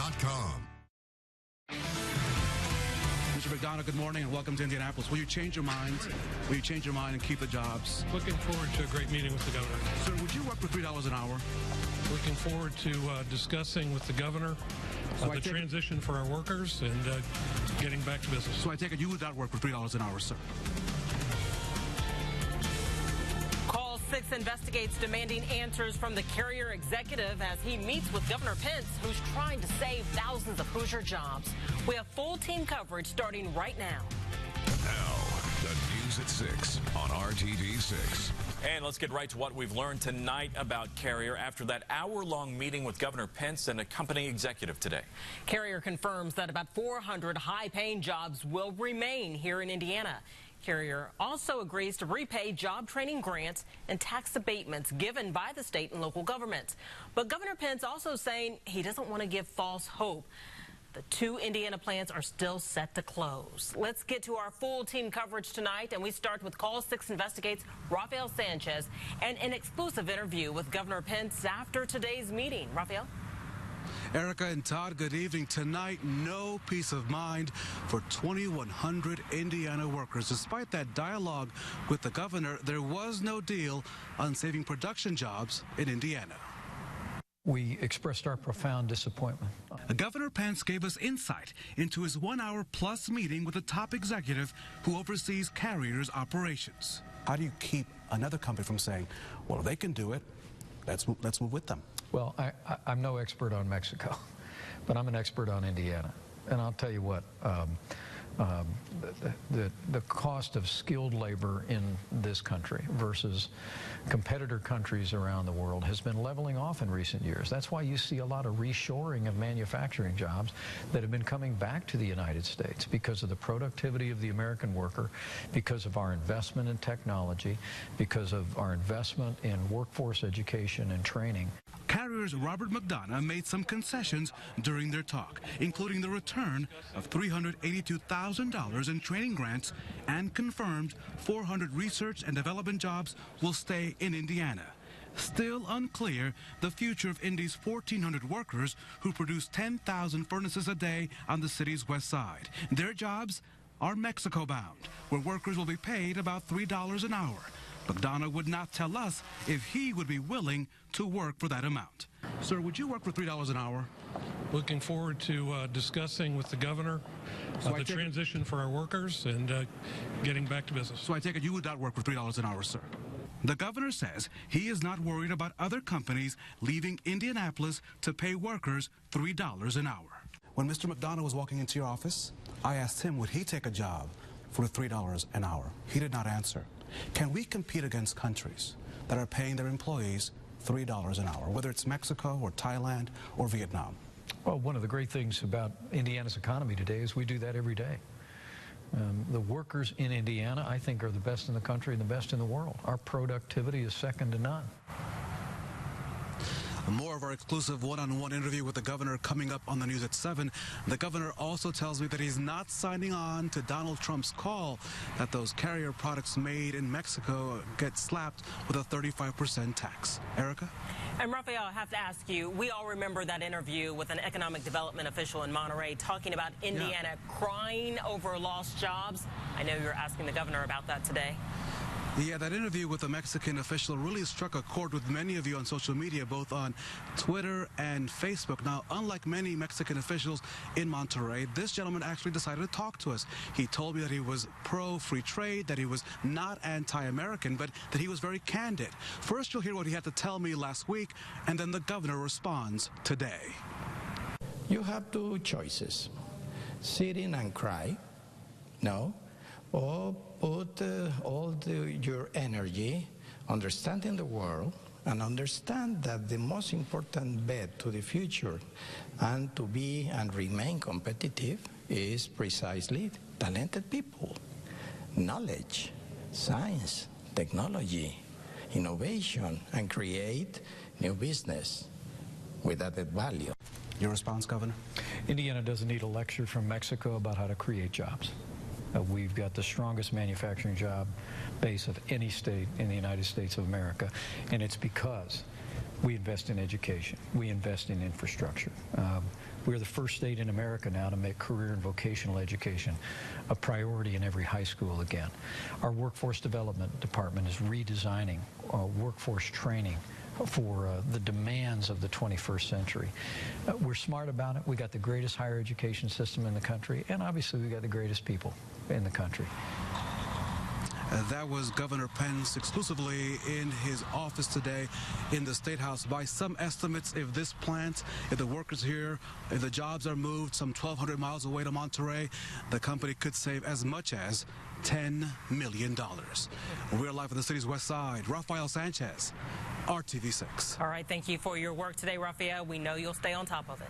wrtv.com. Mr. McDonough, good morning and welcome to Indianapolis. Will you change your mind? Will you change your mind and keep the jobs? Looking forward to a great meeting with the governor. Sir, would you work for $3 an hour? Looking forward to discussing with the governor the transition for our workers and getting back to business. So I take it you would not work for $3 an hour, sir? Call 6 investigates demanding answers from the Carrier executive as he meets with Governor Pence, who's trying to save thousands of Hoosier jobs. We have full team coverage starting right now. Now, the news at 6 on RTV 6. And let's get right to what we've learned tonight about Carrier after that hour-long meeting with Governor Pence and a company executive today. Carrier confirms that about 400 high-paying jobs will remain here in Indiana. Carrier also agrees to repay job training grants and tax abatements given by the state and local governments. But Governor Pence also saying he doesn't want to give false hope. The 2 Indiana plants are still set to close. Let's get to our full team coverage tonight, and we start with Call 6 Investigates Rafael Sanchez and an exclusive interview with Governor Pence after today's meeting. Rafael? Erica and Todd, good evening. Tonight, no peace of mind for 2,100 Indiana workers. Despite that dialogue with the governor, there was no deal on saving production jobs in Indiana. We expressed our profound disappointment. Governor Pence gave us insight into his 1-hour-plus meeting with a top executive who oversees Carrier's operations. How do you keep another company from saying, well, if they can do it, let's move with them? Well, I'm no expert on Mexico, but I'm an expert on Indiana. And I'll tell you what, the cost of skilled labor in this country versus competitor countries around the world has been leveling off in recent years. That's why you see a lot of reshoring of manufacturing jobs that have been coming back to the United States because of the productivity of the American worker, because of our investment in technology, because of our investment in workforce education and training. Carrier's Robert McDonough made some concessions during their talk, including the return of $382,000 in training grants and confirmed 400 research and development jobs will stay in Indiana. Still unclear the future of Indy's 1,400 workers who produce 10,000 furnaces a day on the city's west side. Their jobs are Mexico-bound, where workers will be paid about $3 an hour. McDonough would not tell us if he would be willing to work for that amount. Sir, would you work for $3 an hour? Looking forward to discussing with the governor the transition for our workers and getting back to business. So I take it you would not work for $3 an hour, sir? The governor says he is not worried about other companies leaving Indianapolis to pay workers $3 an hour. When Mr. McDonough was walking into your office, I asked him would he take a job for $3 an hour. He did not answer. Can we compete against countries that are paying their employees $3 an hour, whether it's Mexico or Thailand or Vietnam? Well, one of the great things about Indiana's economy today is we do that every day. The workers in Indiana, I think, are the best in the country and the best in the world. Our productivity is second to none. More of our exclusive one-on-one interview with the governor coming up on the news at 7. The governor also tells me that he's not signing on to Donald Trump's call that those Carrier products made in Mexico get slapped with a 35% tax. Erica? And Rafael, I have to ask you, we all remember that interview with an economic development official in Monterey talking about Indiana crying over lost jobs. I know you're asking the governor about that today. Yeah, that interview with the Mexican official really struck a chord with many of you on social media, both on Twitter and Facebook. Now, unlike many Mexican officials in Monterey, this gentleman actually decided to talk to us. He told me that he was pro-free trade, that he was not anti-American, but that he was very candid. First, you'll hear what he had to tell me last week, and then the governor responds today. You have 2 choices, sitting and cry, no, or put your energy understanding the world and understand that the most important bet to the future and to be and remain competitive is precisely talented people, knowledge, science, technology, innovation, and create new business with added value. Your response, Governor? Indiana doesn't need a lecture from Mexico about how to create jobs. We've got the strongest manufacturing job base of any state in the United States of America, and it's because We invest in education. We invest in infrastructure. We're the first state in America now to make career and vocational education a priority in every high school again. Our workforce development department is redesigning workforce training for the demands of the 21st century. We're smart about it. We got the greatest higher education system in the country, and obviously we got the greatest people in the country. That was Governor Pence exclusively in his office today in the State House. By some estimates, if this plant, if the workers here, if the jobs are moved some 1,200 miles away to Monterey, the company could save as much as $10 million. We're live from the city's west side. Rafael Sanchez, RTV6. All right, thank you for your work today, Rafael. We know you'll stay on top of it.